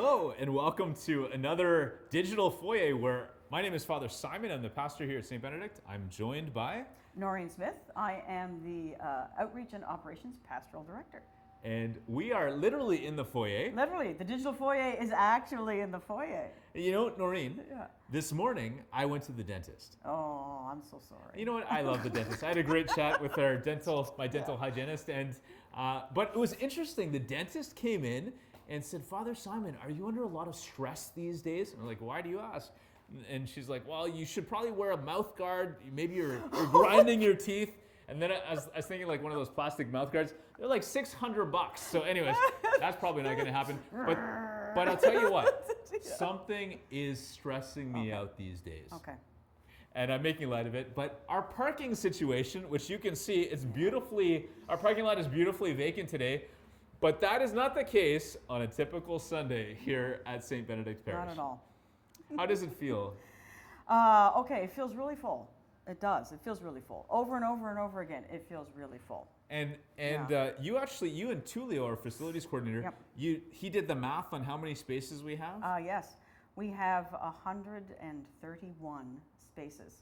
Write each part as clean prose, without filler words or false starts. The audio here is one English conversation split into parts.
Hello, and welcome to another digital foyer where my name is Father Simon. I'm the pastor here at Saint Benedict. I'm joined by Noreen Smith. I am the Outreach and Operations Pastoral Director. And we are literally in the foyer. Literally, the digital foyer is actually in the foyer. You know, Noreen, Yeah. this morning I went to the dentist. Oh, I'm so sorry. You know what? I love the dentist. I had a great chat with my dental hygienist, and but it was interesting. The dentist came in and said, "Father Simon, are you under a lot of stress these days?" And I'm like, "Why do you ask?" And she's like, "Well, you should probably wear a mouth guard. Maybe you're grinding your teeth." And then I was thinking like one of those plastic mouth guards. They're like $600. So anyways, that's probably not going to happen. But I'll tell you what, something is stressing me out these days. Okay. And I'm making light of it. But our parking situation, which you can see, our parking lot is beautifully vacant today. But that is not the case on a typical Sunday here at Saint Benedict Parish. Not at all. How does it feel? Okay, it feels really full. It does. It feels really full. Over and over and over again, it feels really full. And Yeah. you and Tulio, our facilities coordinator, Yep. he did the math on how many spaces we have. Yes, we have 131 spaces.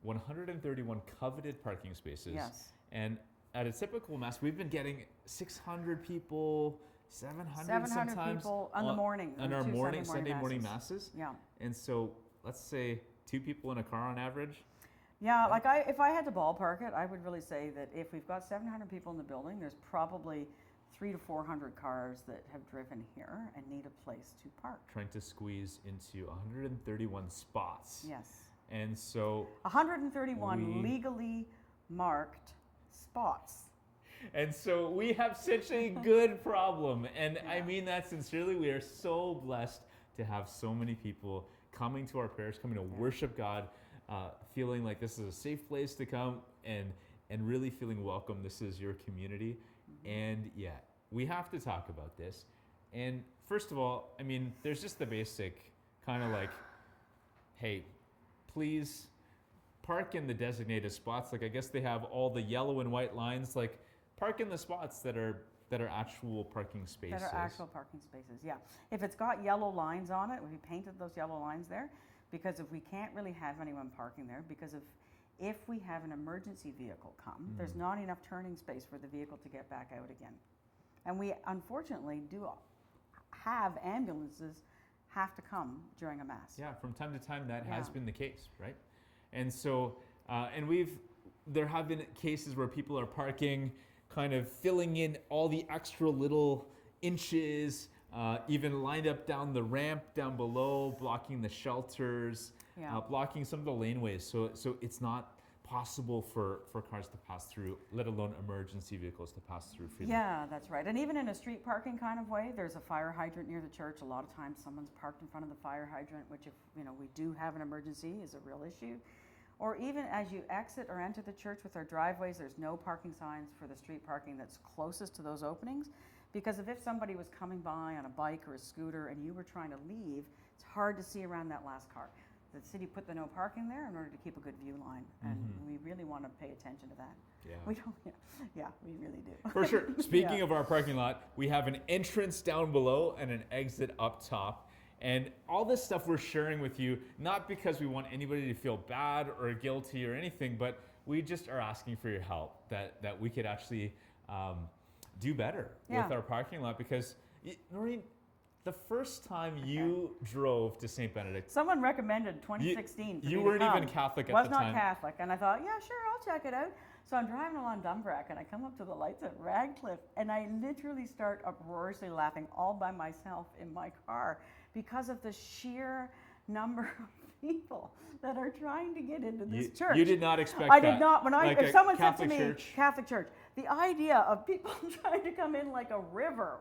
131 coveted parking spaces. Yes. And at a typical mass, we've been getting 600 people, 700 700 sometimes people on the morning. on our two Sunday morning masses. Yeah. And so let's say 2 people in a car on average. Yeah, like if I had to ballpark it, I would really say that if we've got 700 people in the building, there's probably 300 to 400 cars that have driven here and need a place to park. Trying to squeeze into 131 spots. Yes. And so 131 legally marked spots. And so we have such a good problem. And I mean that sincerely. We are so blessed to have so many people coming to our prayers, coming to worship God, feeling like this is a safe place to come and really feeling welcome. This is your community. And yet, we have to talk about this. And first of all, I mean, there's just the basic kind of like, hey, please park in the designated spots. Like, I guess they have all the yellow and white lines. Like, park in the spots that are actual parking spaces. That are actual parking spaces, yeah. If it's got yellow lines on it, we painted those yellow lines there, because if we can't really have anyone parking there, because if we have an emergency vehicle come, there's not enough turning space for the vehicle to get back out again. And we unfortunately do have ambulances have to come during a mass. Yeah, from time to time that has been the case, right? And so, there have been cases where people are parking, kind of filling in all the extra little inches, even lined up down the ramp down below, blocking the shelters, blocking some of the laneways. So it's not possible for cars to pass through, let alone emergency vehicles to pass through freely. Yeah, that's right. And even in a street parking kind of way, there's a fire hydrant near the church. A lot of times someone's parked in front of the fire hydrant, which if we do have an emergency is a real issue. Or even as you exit or enter the church with our driveways, there's no parking signs for the street parking that's closest to those openings. Because if somebody was coming by on a bike or a scooter and you were trying to leave, it's hard to see around that last car. The city put the no parking there in order to keep a good view line. And we really want to pay attention to that. Yeah. We don't, yeah, we really do. For sure. Speaking of our parking lot, we have an entrance down below and an exit up top. And all this stuff we're sharing with you, not because we want anybody to feel bad or guilty or anything, but we just are asking for your help, that we could actually do better with our parking lot. Because, Noreen, the first time you drove to St. Benedict, someone recommended 2016 you weren't even Catholic at the time. Was not Catholic, and I thought, yeah, sure, I'll check it out. So I'm driving along Dumbrack, and I come up to the lights at Radcliffe, and I literally start uproariously laughing all by myself in my car because of the sheer number of people that are trying to get into this church. You did not expect I that. did not. If someone said to me, church. Catholic church, the idea of people trying to come in like a river,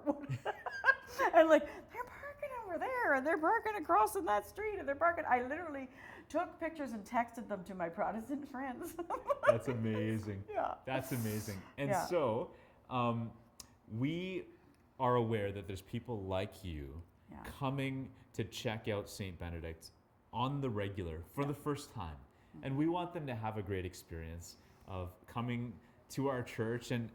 and like, they're parking over there, and they're parking across in that street, and they're parking. I literally took pictures and texted them to my Protestant friends. That's amazing. Yeah. That's amazing. And so, we are aware that there's people like you coming to check out Saint Benedict on the regular for the first time. And we want them to have a great experience of coming to our church and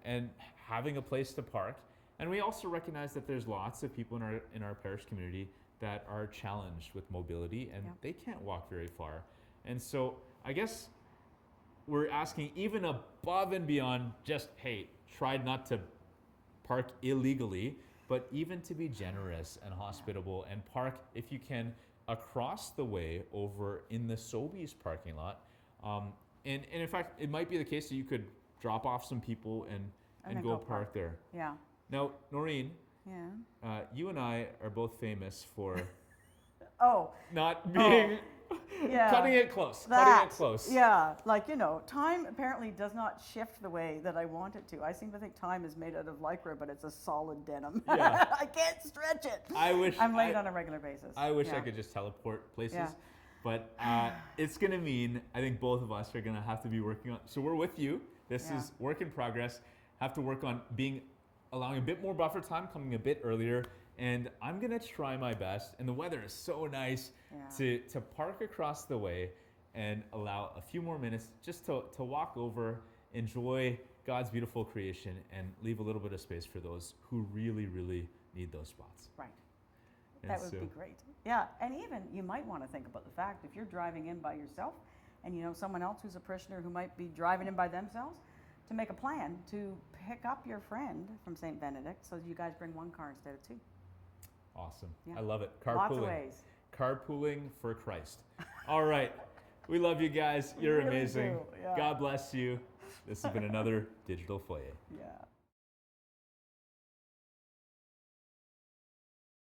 having a place to park And we also recognize that there's lots of people in our parish community that are challenged with mobility and they can't walk very far. And so I guess we're asking even above and beyond just, hey, try not to park illegally, but even to be generous and hospitable and park, if you can, across the way over in the Sobeys parking lot. And in fact, it might be the case that you could drop off some people and go park there. Yeah. Now, Noreen, Yeah. you and I are both famous for Oh. not being Yeah. cutting it close. Yeah, like, time apparently does not shift the way that I want it to. I seem to think time is made out of lycra, but it's a solid denim. Yeah. I can't stretch it. I'm late on a regular basis. I wish I could just teleport places. Yeah. But it's going to mean, I think both of us are going to have to be working on. So we're with you. This is work in progress. Have to work on allowing a bit more buffer time, coming a bit earlier. And I'm going to try my best. And the weather is so nice to park across the way and allow a few more minutes just to walk over, enjoy God's beautiful creation, and leave a little bit of space for those who really, really need those spots. Right. And That would be great. Yeah, and even you might want to think about the fact if you're driving in by yourself and you know someone else who's a parishioner who might be driving in by themselves, to make a plan to pick up your friend from Saint Benedict so you guys bring one car instead of two. Awesome. Yeah. I love it. Carpooling. Lots of ways. Carpooling for Christ. All right. We love you guys. You're really amazing. do, yeah. God bless you. This has been another Digital Foyer. Yeah.